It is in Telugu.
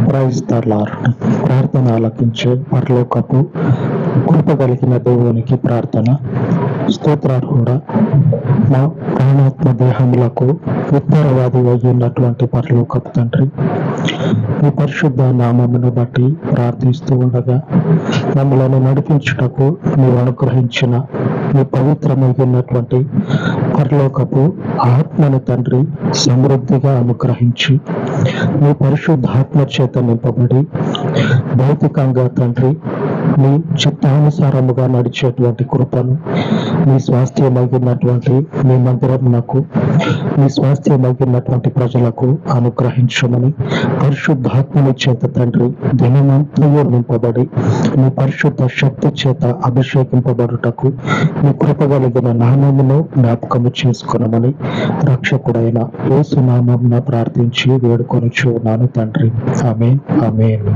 Praise the lord. ప్రార్థన ఆలకించే పరలోకపు కృప కలిగిన దేవునికి ప్రార్థన. స్తోత్రార్హుడా, మా ప్రాణాత్మ దేహములకు ఉత్తరవాది అయినటువంటి పరలోకపు తండ్రి, మీ పరిశుద్ధ నామమును బట్టి ప్రార్థిస్తూ ఉండగా మమ్మలను నడిపించుటకు నీవు అనుగ్రహించిన మీ పవిత్రమైనటువంటి పరలోకపు ఆత్మను తండ్రి సమృద్ధిగా అనుగ్రహించి మీ పరిశుద్ధాత్మ చేత నింపబడి భౌతికంగా తండ్రి మీ చిత్తానుసారముగా నడిచేటువంటి కృపను మీ స్వాస్థ్యమైనటువంటి మీ మందిరమునకు, మీ స్వాస్థ్యమైనటువంటి ప్రజలకు అనుగ్రహించమని పరిశుద్ధాత్మని చేత తండ్రి దినమంతయు నింపబడి మీ పరిశుద్ధ శక్తి చేత అభిషేకింపబడుటకు మీ కృప కలిగిన నామమును జ్ఞాపకము చేసుకునమని రక్షకుడైన యేసు నామమున ప్రార్థించి వేడుకొనుచున్నాను తండ్రి. ఆమేన్, ఆమేన్.